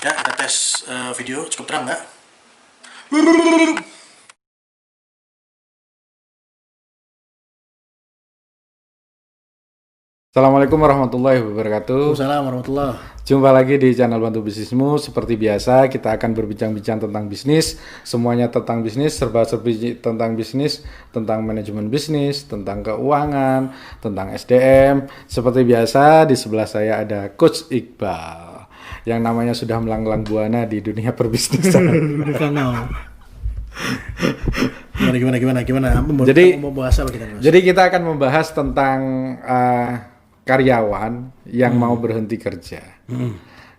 Ya, kita tes video cukup terang nggak? Assalamualaikum warahmatullahi wabarakatuh. Assalamualaikum warahmatullahi. Jumpa lagi di channel Bantu Bisnismu. Seperti biasa, kita akan berbincang-bincang tentang bisnis. Semuanya tentang bisnis, serba-serbi tentang bisnis, tentang manajemen bisnis, tentang keuangan, tentang SDM. Seperti biasa, di sebelah saya ada Coach Iqbal, yang namanya sudah melanglang buana di dunia perbisnisan. Gimana? Jadi, mau bahas apa kita? Jadi kita akan membahas tentang karyawan yang mau berhenti kerja.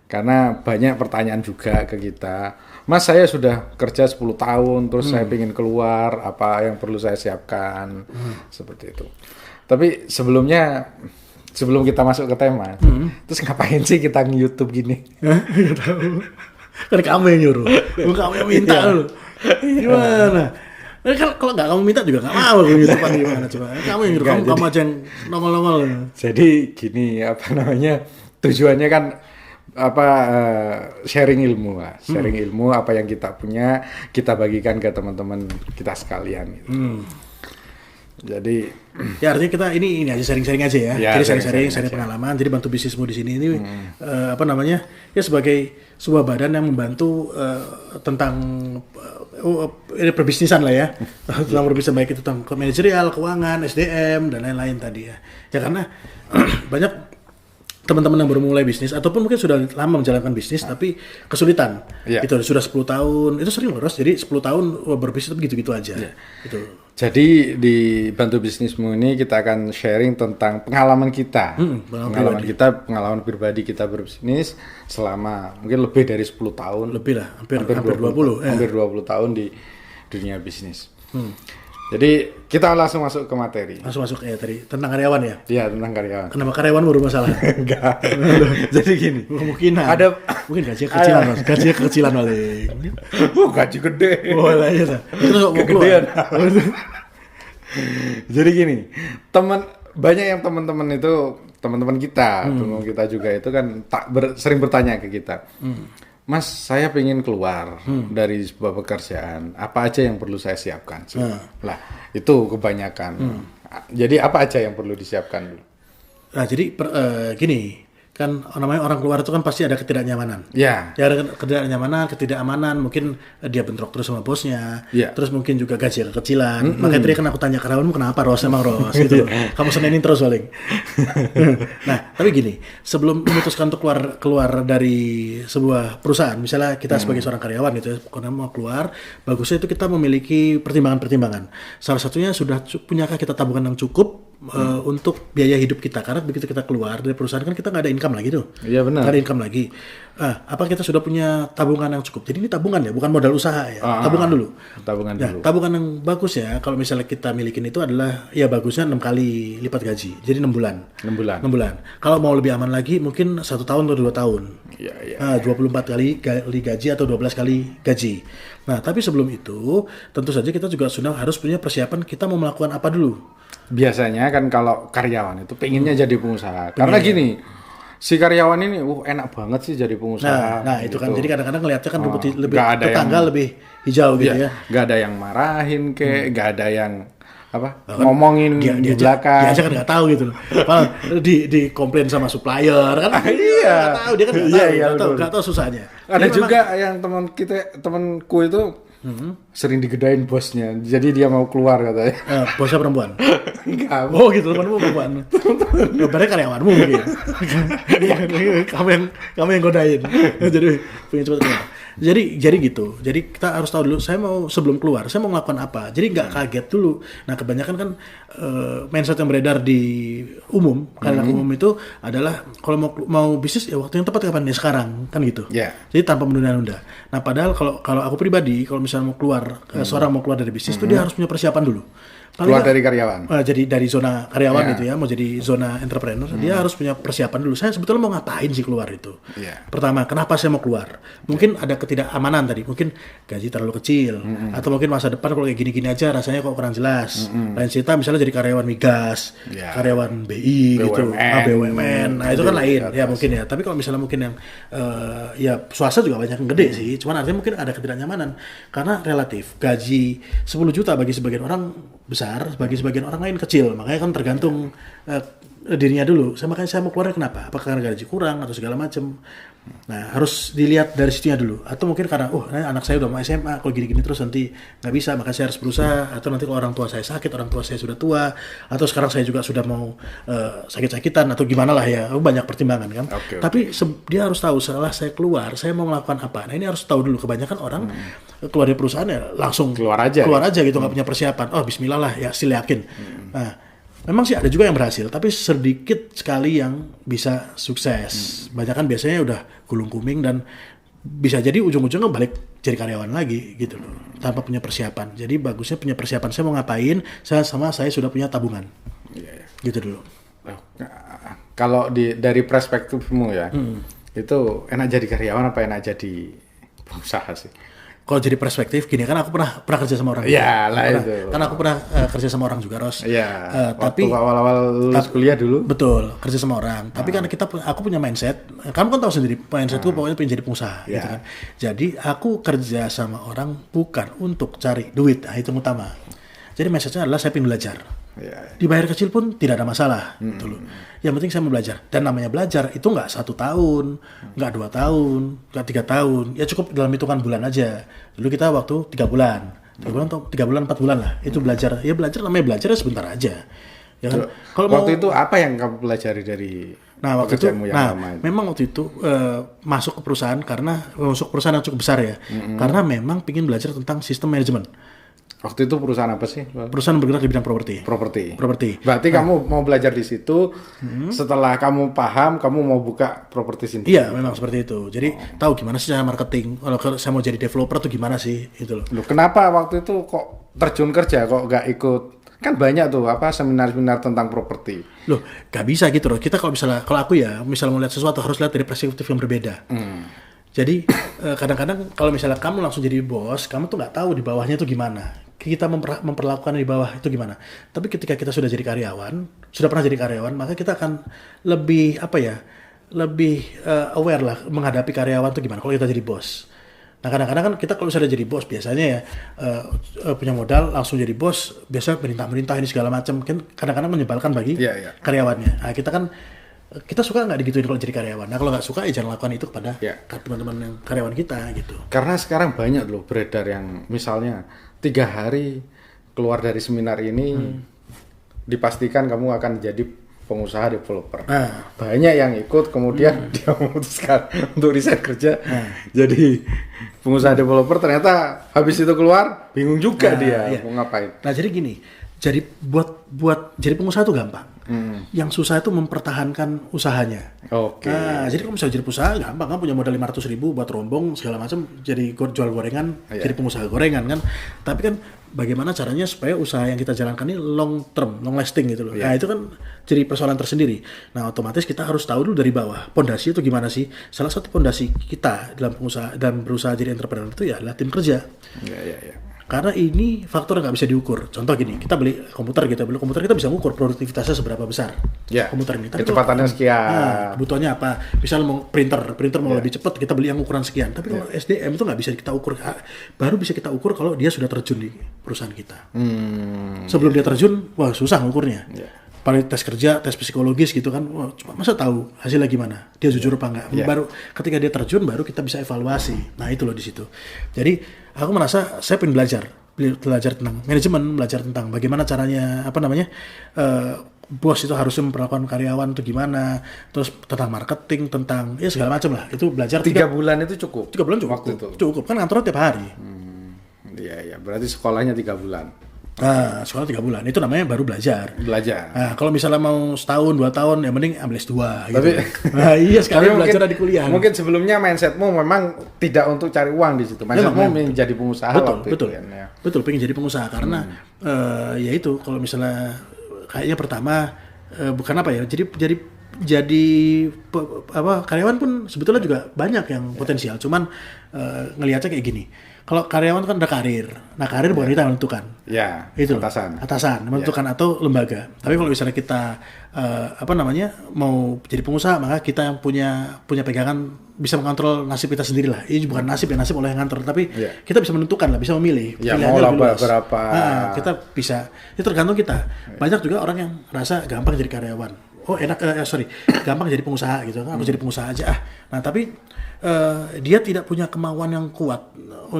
Karena banyak pertanyaan juga ke kita. Mas, saya sudah kerja 10 tahun, terus saya ingin keluar, apa yang perlu saya siapkan? Seperti itu. Tapi sebelum kita masuk ke tema, terus ngapain sih kita nge-YouTube gini? Nggak tahu. Kan kamu yang nyuruh, bukan kamu yang minta lu. Gimana? Kan kalau nggak kamu minta juga nggak mau aku YouTubean gimana coba? Kamu yang nyuruh, kamu aja yang nongol-nongol. Jadi gini, tujuannya kan sharing ilmu lah, sharing ilmu apa yang kita punya kita bagikan ke teman-teman kita sekalian. Gitu. Jadi ya artinya kita ini aja sharing-sharing aja ya. Ya, jadi sharing pengalaman. Jadi Bantu Bisnismu di sini ini ya sebagai sebuah badan yang membantu tentang perbisnisan lah ya. Tentang perbisnisan baik itu tentang manajerial, keuangan, SDM dan lain-lain tadi ya. Ya karena banyak teman-teman yang baru mulai bisnis ataupun mungkin sudah lama menjalankan bisnis tapi kesulitan. Itu sudah 10 tahun. Itu sering loh, Ros. Jadi 10 tahun berbisnis begitu-gitu aja. Gitu. Jadi di Bantu Bisnismu ini kita akan sharing tentang pengalaman kita. Pengalaman pribadi kita berbisnis selama mungkin lebih dari 10 tahun. Lebih lah, hampir 20. Hampir 20 tahun di dunia bisnis. Jadi kita langsung masuk ke materi. Langsung masuk ya tadi tentang karyawan ya? Iya, tentang karyawan. Kenapa karyawan baru masalah? Enggak. Jadi gini. Mungkin gajinya kecilan, Mas. Gajinya kecilan paling. Gaji gede. Boleh ya. Terus mau keluar. Jadi gini, banyak yang teman-teman kita, teman kita juga itu kan sering bertanya ke kita. Mas, saya pengen keluar dari sebuah pekerjaan. Apa aja yang perlu saya siapkan? Lah, itu kebanyakan. Jadi apa aja yang perlu disiapkan dulu? Nah, jadi gini, kan namanya orang keluar itu kan pasti ada ketidaknyamanan. Ya ada ketidakamanan, mungkin dia bentrok terus sama bosnya. Terus mungkin juga gaji kekecilan. Makanya tadi kan aku tanya karyawanmu kenapa Ros gitu. Kamu senenin terus paling. Nah, tapi gini, sebelum memutuskan untuk keluar dari sebuah perusahaan, misalnya kita sebagai seorang karyawan gitu ya, kalau mau keluar, bagusnya itu kita memiliki pertimbangan-pertimbangan. Salah satunya sudah punyakah kita tabungan yang cukup untuk biaya hidup kita, karena begitu kita keluar dari perusahaan kan kita nggak ada income lagi tuh. Iya benar. Nggak ada income lagi. Apa kita sudah punya tabungan yang cukup? Jadi ini tabungan ya, bukan modal usaha ya. Tabungan dulu. Tabungan yang bagus ya. Kalau misalnya kita milikin itu adalah ya bagusnya 6 kali lipat gaji. Jadi 6 bulan. 6 bulan. Kalau mau lebih aman lagi mungkin 1 tahun atau 2 tahun. 24 kali gaji atau 12 kali gaji. Nah, tapi sebelum itu tentu saja kita juga sudah harus punya persiapan kita mau melakukan apa dulu. Biasanya kan kalau karyawan itu pengennya jadi pengusaha. Karena gini, si karyawan ini enak banget sih jadi pengusaha. Nah itu kan, jadi kadang-kadang ngeliatnya kan lebih tetangga lebih hijau gitu ya. Gak ada yang marahin gak ada yang ngomongin di belakang. Dia aja kan nggak tahu gitu loh. Malah di komplain sama supplier kan. Nggak tahu, dia kan nggak tahu susahnya. Ada juga yang temanku itu sering digedain bosnya, jadi dia mau keluar katanya. Bosnya perempuan? Enggak. Oh gitu, temanmu perempuan. Kabarnya karyawanmu mungkin. kamu yang godain. Jadi pengen cepat keluar. Jadi gitu. Jadi kita harus tahu dulu, sebelum keluar, saya mau melakukan apa. Jadi nggak kaget dulu. Nah kebanyakan kan mindset yang beredar di umum, karena umum itu adalah kalau mau bisnis ya waktu yang tepat kapan ya sekarang kan gitu. Jadi tanpa menunda-nunda. Nah padahal kalau aku pribadi, kalau misalnya mau keluar, seorang mau keluar dari bisnis itu dia harus punya persiapan dulu. keluar dari karyawan. Jadi dari zona karyawan itu ya, mau jadi zona entrepreneur, dia harus punya persiapan dulu. Saya sebetulnya mau ngapain sih keluar itu? Pertama, kenapa saya mau keluar? Mungkin ada ketidakamanan tadi, mungkin gaji terlalu kecil, atau mungkin masa depan kalau kayak gini-gini aja rasanya kok kurang jelas. Lain cerita misalnya jadi karyawan migas, karyawan BI gitu, BUMN, nah itu kan lain ya mungkin ya. Tapi kalau misalnya mungkin yang ya swasta juga banyak yang gede sih, cuman artinya mungkin ada ketidaknyamanan karena relatif gaji 10 juta bagi sebagian orang besar, bagi sebagian orang lain kecil, makanya kan tergantung dirinya dulu. Makanya saya mau keluar kenapa? Apakah karena gaji kurang atau segala macam? Nah harus dilihat dari situnya dulu. Atau mungkin karena anak saya udah mau SMA, kalau gini-gini terus nanti nggak bisa, maka saya harus berusaha. Atau nanti kalau orang tua saya sakit, orang tua saya sudah tua, atau sekarang saya juga sudah mau sakit-sakitan atau gimana lah ya, banyak pertimbangan kan. Tapi dia harus tahu setelah saya keluar, saya mau melakukan apa. Nah ini harus tahu dulu. Kebanyakan orang keluar dari perusahaan ya langsung keluar aja gitu, nggak punya persiapan. Oh Bismillah lah ya, still yakin. Nah, memang sih ada juga yang berhasil, tapi sedikit sekali yang bisa sukses. Banyak kan biasanya udah gulung-kuming dan bisa jadi ujung-ujungnya balik jadi karyawan lagi gitu loh, tanpa punya persiapan. Jadi bagusnya punya persiapan, saya mau ngapain, saya sudah punya tabungan. Gitu dulu. Kalau dari perspektifmu ya, itu enak jadi karyawan apa enak jadi pengusaha sih? Kalau jadi perspektif gini kan aku pernah kerja sama orang. Iya lah itu. Kan aku pernah kerja sama orang juga, Ros. Iya. Tapi awal-awal lulus kuliah dulu. Betul, kerja sama orang. Tapi kan aku punya mindset. Kamu kan tahu sendiri mindsetku pokoknya pengen jadi pengusaha, gitu kan. Jadi aku kerja sama orang bukan untuk cari duit, nah, itu yang utama. Jadi mindsetnya adalah saya pengen belajar. Dibayar kecil pun tidak ada masalah, gitu loh. Yang penting saya mau belajar. Dan namanya belajar itu nggak 1 tahun, nggak 2 tahun, nggak 3 tahun. Ya cukup dalam hitungan bulan aja. Dulu kita waktu 3 bulan, 3 bulan 4 bulan lah. Itu belajar. Ya belajar namanya belajar ya sebentar aja. Ya kan? Kalau waktu itu apa yang kamu pelajari dari pekerjaanmu yang lama? Memang waktu itu masuk ke perusahaan yang cukup besar ya. Karena memang ingin belajar tentang sistem manajemen. Waktu itu perusahaan apa sih? Perusahaan bergerak di bidang properti. Berarti kamu mau belajar di situ, setelah kamu paham, kamu mau buka properti sendiri? Iya, memang seperti itu. Jadi tahu gimana sih cara marketing. Kalau saya mau jadi developer tuh gimana sih? Itu loh. Kenapa waktu itu kok terjun kerja, kok nggak ikut? Kan banyak tuh seminar-seminar tentang properti. Loh, nggak bisa gitu loh. Kita kalau aku ya, misalnya mau lihat sesuatu harus lihat dari perspektif yang berbeda. Jadi kadang-kadang kalau misalnya kamu langsung jadi bos, kamu tuh nggak tahu di bawahnya tuh gimana. Kita memperlakukan di bawah itu gimana. Tapi ketika kita sudah pernah jadi karyawan, maka kita akan lebih aware lah menghadapi karyawan tuh gimana kalau kita jadi bos. Nah kadang-kadang kan kita kalau sudah jadi bos biasanya ya punya modal langsung jadi bos, biasa merintah ini segala macam, kan kadang-kadang menyebalkan bagi karyawannya. Nah kita suka nggak digituin kalau jadi karyawan. Nah kalau nggak suka ya jangan lakukan itu kepada teman-teman yang karyawan kita gitu. Karena sekarang banyak loh beredar yang misalnya 3 hari keluar dari seminar ini dipastikan kamu akan jadi pengusaha developer. Banyak yang ikut kemudian dia memutuskan untuk resign kerja jadi pengusaha developer, ternyata habis itu keluar bingung juga dia mau ngapain. Nah jadi gini, jadi buat jadi pengusaha itu gampang. Yang susah itu mempertahankan usahanya. Nah, jadi kalau misalnya jadi pengusaha gampang kan, punya modal 500.000 buat rombong segala macam, jadi jual gorengan, jadi pengusaha gorengan kan. Tapi kan bagaimana caranya supaya usaha yang kita jalankan ini long term, long lasting gitu loh. Nah, itu kan jadi persoalan tersendiri. Nah, otomatis kita harus tahu dulu dari bawah, pondasi itu gimana sih? Salah satu pondasi kita dalam pengusaha dan berusaha jadi entrepreneur itu ya adalah tim kerja. Karena ini faktor yang nggak bisa diukur. Contoh gini, kita beli komputer kita bisa mengukur produktivitasnya seberapa besar. Komputer ini. Kecepatannya sekian. Kebutuhannya apa? Misalnya mau printer mau lebih cepat, kita beli yang ukuran sekian. Tapi kalau SDM itu nggak bisa kita ukur. Baru bisa kita ukur kalau dia sudah terjun di perusahaan kita. Sebelum dia terjun, wah susah ngukurnya. Paling tes kerja, tes psikologis gitu kan, wah, masa tahu hasilnya gimana, dia jujur apa enggak. Baru ketika dia terjun baru kita bisa evaluasi. Nah itu loh di situ. Jadi aku merasa saya pengen belajar tentang manajemen, belajar tentang bagaimana caranya bos itu harusnya memperlakukan karyawan itu gimana, terus tentang marketing, tentang ya segala macam lah. Itu belajar 3 bulan itu cukup. 3 bulan cukup. Waktu itu. Cukup kan, kantornya tiap hari. Iya, berarti sekolahnya 3 bulan. Nah, sekolah 3 bulan itu namanya baru belajar. Belajar. Nah, kalau misalnya mau setahun 2 tahun, ya mending ambil S2 gitu. Tapi, nah, iya sekarang mungkin, belajar di kuliah. Mungkin sebelumnya mindsetmu memang tidak untuk cari uang di situ. Mindsetmu menjadi pengusaha. Betul. Betul, pengen jadi pengusaha karena ya itu kalau misalnya kayaknya pertama bukan apa ya. Jadi karyawan pun sebetulnya juga banyak yang potensial. Cuman ngelihatnya kayak gini. Kalau karyawan kan ada karir. Nah, karir bukan kita yang menentukan. Ya, itu atasan menentukan atau lembaga. Tapi kalau misalnya kita mau jadi pengusaha, maka kita yang punya pegangan bisa mengontrol nasib kita sendiri lah. Ini bukan nasib oleh yang ngantor, tapi kita bisa menentukan lah, bisa memilih. Ya, mau lah berapa. Kita bisa. Itu tergantung kita. Banyak juga orang yang rasa gampang jadi karyawan. Oh enak, gampang jadi pengusaha gitu kan, aku jadi pengusaha aja ah. Nah tapi dia tidak punya kemauan yang kuat,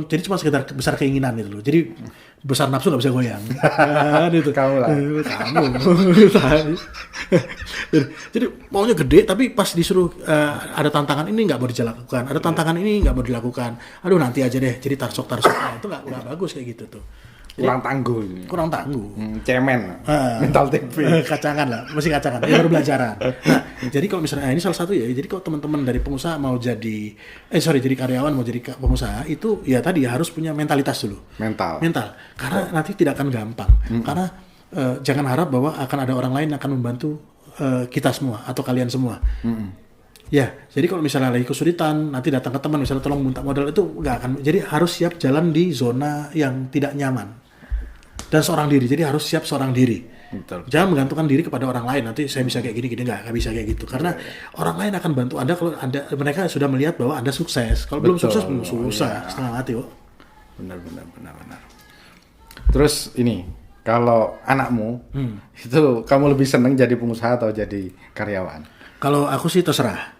jadi cuma sekedar besar keinginan gitu loh. Jadi besar nafsu nggak bisa goyang. Itu kamu lah. Kamu. Jadi maunya gede, tapi pas disuruh ada tantangan ini nggak mau dilakukan, ada tantangan ini nggak mau dilakukan. Aduh nanti aja deh, jadi tarsok. Nah, itu nggak bagus kayak gitu tuh. Kurang tangguh. Cemen. Mental TV. Kacangan lah, masih kacangan. Ya baru belajaran. Nah, jadi kalau misalnya ini salah satu ya. Jadi kalau teman-teman dari pengusaha mau jadi karyawan mau jadi pengusaha itu ya tadi ya harus punya mentalitas dulu. Mental. Karena nanti tidak akan gampang. Karena jangan harap bahwa akan ada orang lain yang akan membantu kita semua atau kalian semua. Ya, jadi kalau misalnya lagi kesulitan, nanti datang ke teman misalnya tolong minta modal itu nggak akan. Jadi harus siap jalan di zona yang tidak nyaman. Dan seorang diri, jadi harus siap seorang diri. Betul. Jangan menggantungkan diri kepada orang lain. Nanti saya bisa kayak gini nggak bisa kayak gitu. Karena orang lain akan bantu Anda kalau mereka sudah melihat bahwa Anda sukses. Kalau belum sukses belum susah, setengah mati kok. Benar. Terus ini, kalau anakmu itu kamu lebih senang jadi pengusaha atau jadi karyawan? Kalau aku sih terserah.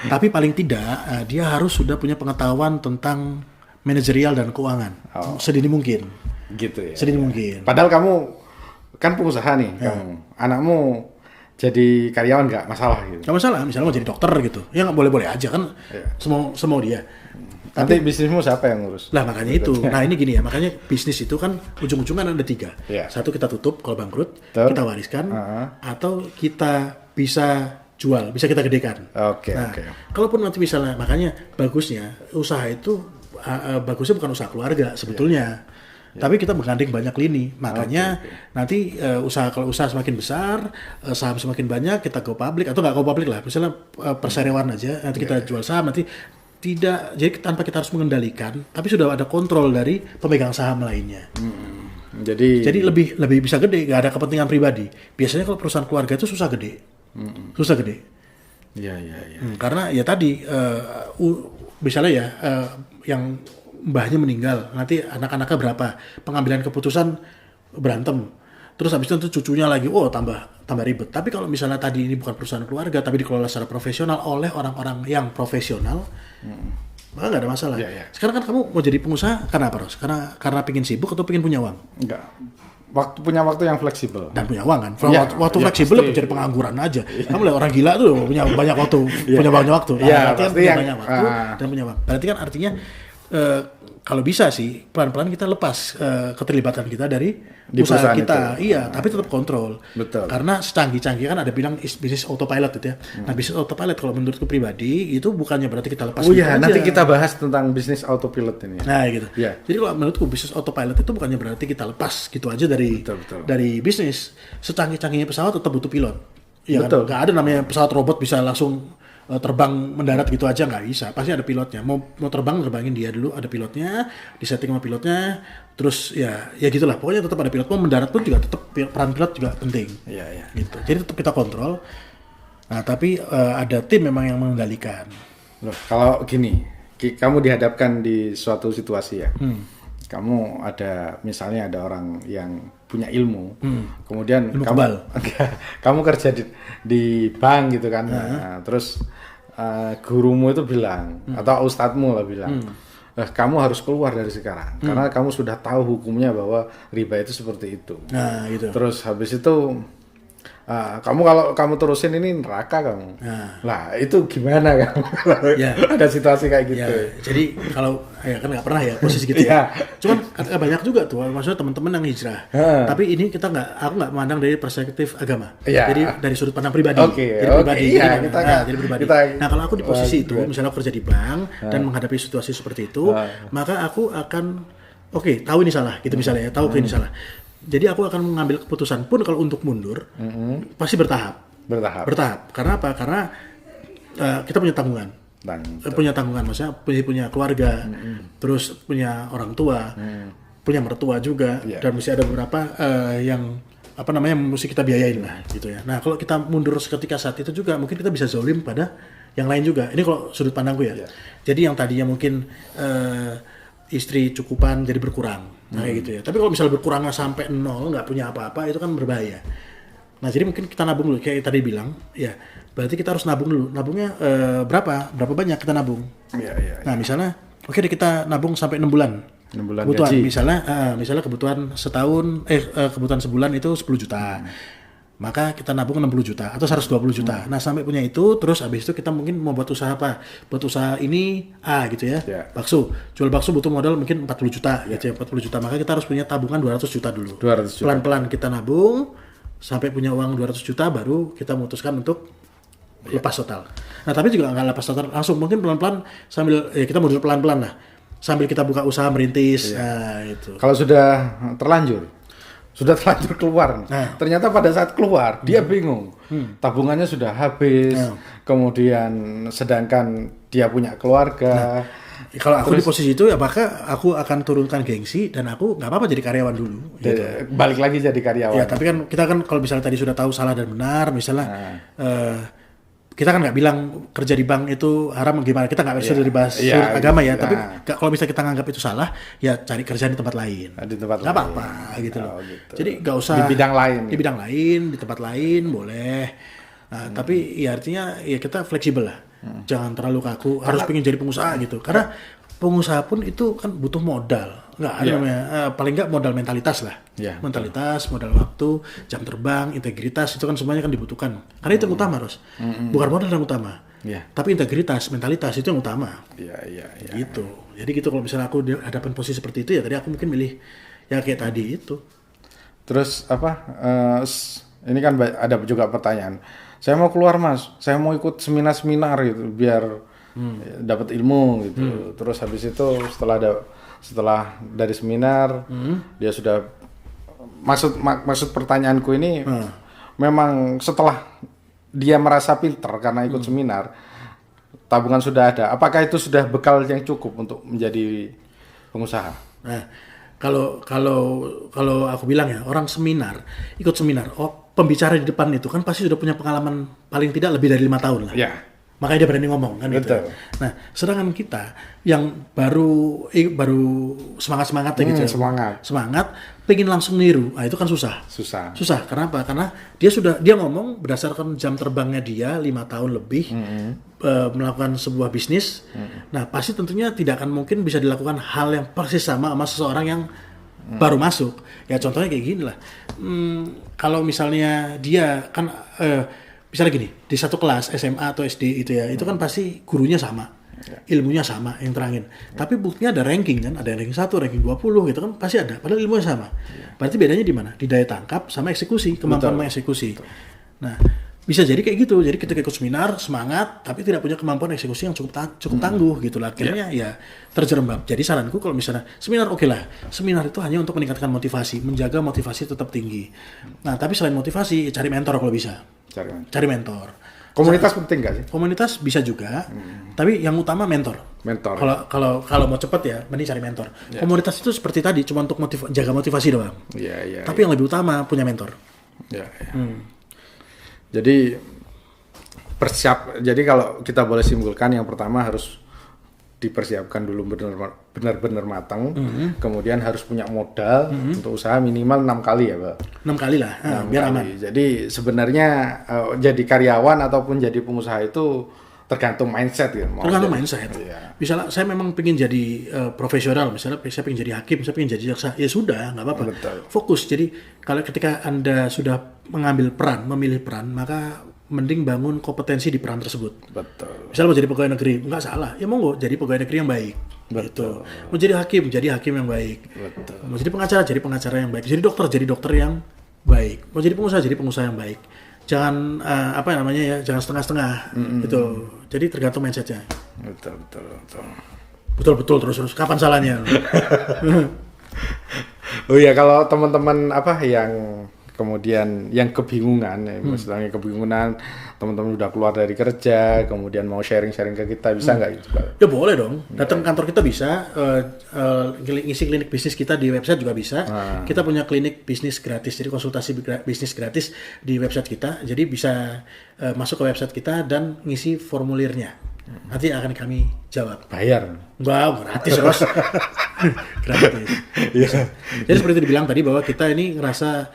Tapi paling tidak dia harus sudah punya pengetahuan tentang manajerial dan keuangan sedini mungkin. Gitu ya. Sedini mungkin. Padahal kamu kan pengusaha nih, kamu. Anakmu jadi karyawan nggak masalah gitu? Nggak masalah, misalnya mau jadi dokter gitu. Ya nggak boleh-boleh aja kan, semua dia. Nanti bisnismu siapa yang ngurus? Lah makanya itu. Nah ini gini ya, makanya bisnis itu kan ujung-ujungnya ada 3. Satu kita tutup kalau bangkrut, kita wariskan, atau kita bisa jual, bisa kita gedekan. Oke. Kalaupun nanti misalnya, makanya bagusnya usaha itu bagusnya bukan usaha keluarga sebetulnya. Tapi kita menggandeng banyak lini, makanya nanti kalau usaha semakin besar, saham semakin banyak, kita go public atau nggak go public lah, misalnya perseroan aja, nanti kita jual saham, nanti tidak, jadi tanpa kita harus mengendalikan, tapi sudah ada kontrol dari pemegang saham lainnya. Jadi lebih bisa gede, nggak ada kepentingan pribadi. Biasanya kalau perusahaan keluarga itu susah gede. Iya. Karena ya tadi misalnya yang mbahnya meninggal, nanti anak-anaknya berapa, pengambilan keputusan berantem, terus habis itu cucunya lagi, tambah ribet. Tapi kalau misalnya tadi ini bukan perusahaan keluarga, tapi dikelola secara profesional oleh orang-orang yang profesional, maka nggak ada masalah. Sekarang kan kamu mau jadi pengusaha karena apa, Ros? Karena pingin sibuk atau pingin punya uang? Enggak. Punya waktu yang fleksibel dan punya uang kan. Waktu fleksibel itu jadi pengangguran aja. Kamu lihat orang gila tuh punya banyak waktu, punya banyak waktu. Berarti kan punya banyak waktu dan punya uang. Berarti kan artinya kalau bisa sih pelan-pelan kita lepas keterlibatan kita dari usaha kita. Tapi tetap kontrol. Betul. Karena secanggih-canggih kan ada bilang bisnis autopilot gitu ya. Nah, bisnis autopilot kalau menurutku pribadi itu bukannya berarti kita lepas. Nanti kita bahas tentang bisnis autopilot ini. Nah, gitu. Jadi kalau menurutku bisnis autopilot itu bukannya berarti kita lepas gitu aja dari bisnis. Secanggih-canggihnya pesawat tetap butuh pilot. Iya kan? Nggak ada namanya pesawat robot bisa langsung terbang mendarat gitu aja, nggak bisa, pasti ada pilotnya. Mau terbangin dia dulu, ada pilotnya, disetting sama pilotnya, terus ya gitulah, pokoknya tetap ada pilot. Mau mendarat pun juga tetap peran pilot juga penting. Gitu. Jadi tetap kita kontrol. Nah tapi ada tim memang yang mengendalikan. Loh, kalau gini, kamu dihadapkan di suatu situasi ya, kamu misalnya ada orang yang punya ilmu, kemudian kamu kerja di bank gitu kan, terus gurumu itu bilang atau ustadzmu lah bilang, kamu harus keluar dari sekarang karena kamu sudah tahu hukumnya bahwa riba itu seperti itu. Nah, gitu. Terus habis itu Kamu kalau kamu terusin ini neraka kamu. Lah itu gimana kamu? Ya. Ada situasi kayak gitu. Ya, jadi kalau kan nggak pernah ya posisi gitu ya. Cuman banyak juga tuh, maksudnya teman-teman yang hijrah. Tapi ini aku nggak memandang dari perspektif agama. Jadi dari sudut pandang pribadi. Jadi pribadi. Jadi pribadi. Nah kalau aku di posisi itu, misalnya aku kerja di bank dan menghadapi situasi seperti itu, maka aku akan tahu ini salah, gitu misalnya ya, tahu ini salah. Jadi aku akan mengambil keputusan pun kalau untuk mundur, pasti bertahap. Karena apa? Karena kita punya tanggungan. Punya tanggungan, maksudnya punya keluarga, terus punya orang tua, punya mertua juga, dan mesti ada beberapa yang mesti kita biayain lah, gitu ya. Nah kalau kita mundur seketika saat itu juga, mungkin kita bisa zolim pada yang lain juga. Ini kalau sudut pandangku ya. Jadi yang tadinya mungkin istri cukupan jadi berkurang. Nah kayak gitu ya. Tapi kalau misalnya berkurangnya sampai 0, nggak punya apa-apa, itu kan berbahaya. Nah jadi mungkin kita nabung dulu, kayak tadi bilang, ya berarti kita harus nabung dulu. Nabungnya berapa banyak kita nabung? Nah misalnya, deh kita nabung sampai 6 bulan. 6 bulan kebutuhan, gaji. Misalnya kebutuhan setahun, kebutuhan sebulan itu 10 juta. Maka kita nabung 60 juta atau 120 juta. Nah sampai punya itu, terus habis itu kita mungkin mau buat usaha apa? Buat usaha ini gitu ya, bakso. Jual bakso butuh modal mungkin 40 juta gitu ya, 40 juta. Maka kita harus punya tabungan 200 juta dulu. 200 juta. Pelan-pelan kita nabung, sampai punya uang 200 juta baru kita memutuskan untuk lepas total. Nah tapi juga nggak lepas total langsung, mungkin pelan-pelan sambil kita mundur pelan-pelan lah. Sambil kita buka usaha merintis, itu. Kalau sudah terlanjur keluar. Ternyata pada saat keluar dia bingung. Tabungannya sudah habis. Kemudian sedangkan dia punya keluarga. Kalau aku di posisi itu, apakah aku akan turunkan gengsi dan aku nggak apa-apa jadi karyawan dulu. Gitu. Balik lagi jadi karyawan. Ya, tapi kan kita kan kalau misalnya tadi sudah tahu salah dan benar, misalnya kita kan nggak bilang kerja di bank itu haram gimana, kita nggak bisa dari bahas agama ya, tapi kalau misalnya kita nganggap itu salah, ya cari kerjaan di tempat lain. Nggak apa-apa gitu loh. Gitu. Jadi nggak usah di bidang lain. Di tempat lain boleh. Nah, tapi ya artinya ya kita fleksibel lah. Jangan terlalu kaku, harus pengen jadi pengusaha gitu. Karena pengusaha pun itu kan butuh modal. Nggak ada namanya, paling nggak modal mentalitas lah. Mentalitas, modal waktu, jam terbang, integritas, itu kan semuanya kan dibutuhkan. Karena itu yang utama, Ros. Bukan modal yang utama. Tapi integritas, mentalitas itu yang utama. Gitu. Jadi gitu kalau misalnya aku hadapan posisi seperti itu, ya tadi aku mungkin milih ya kayak tadi itu. Terus ini kan ada juga pertanyaan. Saya mau keluar Mas, saya mau ikut seminar gitu biar dapat ilmu gitu. Terus habis itu setelah dari seminar dia sudah maksud pertanyaanku ini memang setelah dia merasa pinter karena ikut seminar, tabungan sudah ada. Apakah itu sudah bekal yang cukup untuk menjadi pengusaha? Nah, kalau aku bilang ya, orang ikut seminar, pembicara di depan itu kan pasti sudah punya pengalaman paling tidak lebih dari 5 tahun lah. Makanya dia berani ngomong kan. Betul. Gitu. Nah, sedangkan kita yang baru semangat gitu. Semangat, pengen langsung niru. Nah, itu kan susah. Kenapa? Karena dia ngomong berdasarkan jam terbangnya dia 5 tahun lebih melakukan sebuah bisnis. Nah, pasti tentunya tidak akan mungkin bisa dilakukan hal yang persis sama seseorang yang baru masuk. Ya contohnya kayak gini lah. Kalau misalnya dia kan misalnya gini, di satu kelas SMA atau SD itu ya, itu kan pasti gurunya sama, ilmunya sama yang terangin. Tapi buktinya ada ranking kan, ada ranking 1, ranking 20 gitu kan, pasti ada. Padahal ilmunya sama. Berarti bedanya di mana? Di daya tangkap sama eksekusi, kemampuan mengeksekusi. Nah, bisa jadi kayak gitu. Jadi ketika ikut seminar, semangat, tapi tidak punya kemampuan eksekusi yang cukup tangguh gitu lah. Akhirnya ya terjerembab. Jadi saranku kalau misalnya seminar oke lah. Seminar itu hanya untuk meningkatkan motivasi, menjaga motivasi tetap tinggi. Nah, tapi selain motivasi, cari mentor kalau bisa. Cari mentor. Komunitas penting nggak sih? Komunitas bisa juga, tapi yang utama mentor. Kalau mau cepat ya, mending cari mentor. Komunitas itu seperti tadi, cuma untuk jaga motivasi doang. Tapi yang lebih utama punya mentor. Jadi kalau kita boleh simpulkan, yang pertama harus dipersiapkan dulu benar-benar matang, kemudian harus punya modal untuk usaha minimal 6 kali ya Pak? 6 kali lah, biar aman. Jadi sebenarnya jadi karyawan ataupun jadi pengusaha itu tergantung mindset ya. Tergantung mindset. Iya. Misalnya saya memang pengen jadi profesional, misalnya saya pengen jadi hakim, saya pengen jadi jaksa, ya sudah, nggak apa-apa. Fokus. Jadi kalau ketika Anda sudah mengambil peran, memilih peran, maka mending bangun kompetensi di peran tersebut. Betul. Misalnya mau jadi pegawai negeri, nggak salah. Ya monggo jadi pegawai negeri yang baik. Betul. Mau jadi hakim yang baik. Betul. Mau jadi pengacara yang baik. Jadi dokter yang baik. Mau jadi pengusaha yang baik. Jangan jangan setengah-setengah gitu. Jadi tergantung mindsetnya. Betul terus kapan salahnya? Oh iya, kalau teman-teman yang kemudian yang kebingungan, misalnya kebingungan teman-teman udah keluar dari kerja, kemudian mau sharing-sharing ke kita, bisa nggak gitu Pak? Ya boleh dong, datang kantor kita bisa, ngisi klinik bisnis kita di website juga bisa. Kita punya klinik bisnis gratis, jadi konsultasi bisnis gratis di website kita, jadi bisa masuk ke website kita dan ngisi formulirnya. Nanti akan kami jawab. Bayar? Enggak, gratis Ros. Gratis. Yeah. Jadi seperti itu dibilang tadi bahwa kita ini ngerasa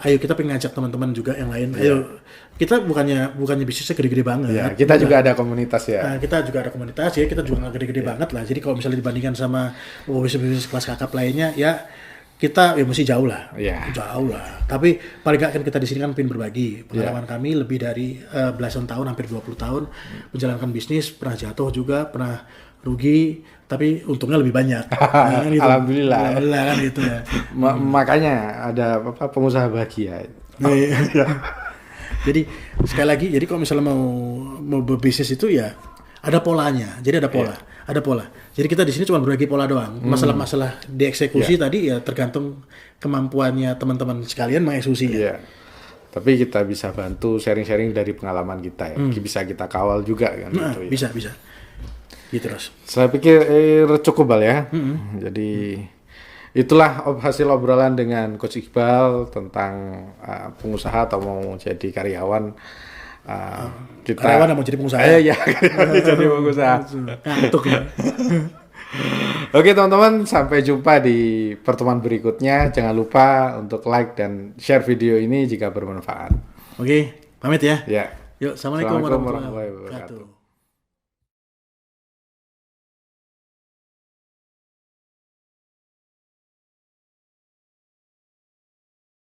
ayo kita pengen ngajak teman-teman juga yang lain. Ayo kita bukannya bisnisnya gede-gede banget. Yeah, kita juga ada komunitas ya. Nah, kita juga ada komunitas ya, kita juga nggak gede-gede banget lah. Jadi kalau misalnya dibandingkan sama bisnis kelas kakap lainnya ya kita mesti jauh lah. Jauh lah. Tapi paling nggak kan kita di sini kan pengen berbagi. Pengalaman kami lebih dari belasan tahun, hampir 20 tahun menjalankan bisnis, pernah jatuh juga, pernah rugi, tapi untungnya lebih banyak. Kan gitu. Alhamdulillah kan gitu ya. Makanya ada pengusaha bahagia. Jadi sekali lagi, jadi kalau misalnya mau berbisnis itu ya ada polanya. Jadi ada pola. Jadi kita di sini cuma berbagi pola doang. Masalah-masalah dieksekusi tadi ya tergantung kemampuannya teman-teman sekalian mengeksekusinya. Yeah. Tapi kita bisa bantu sharing-sharing dari pengalaman kita ya. Bisa kita kawal juga kan gitu ya. Bisa. Gitu terus. Saya pikir cukup Bal ya. Jadi itulah hasil obrolan dengan Coach Iqbal tentang pengusaha atau mau jadi karyawan. Karyawan mau jadi pengusaha. Iya, jadi pengusaha. Ngantuk ya. Oke teman-teman, sampai jumpa di pertemuan berikutnya. Jangan lupa untuk like dan share video ini jika bermanfaat. Oke, pamit ya. Ya. Yuk, assalamualaikum warahmatullahi wabarakatuh.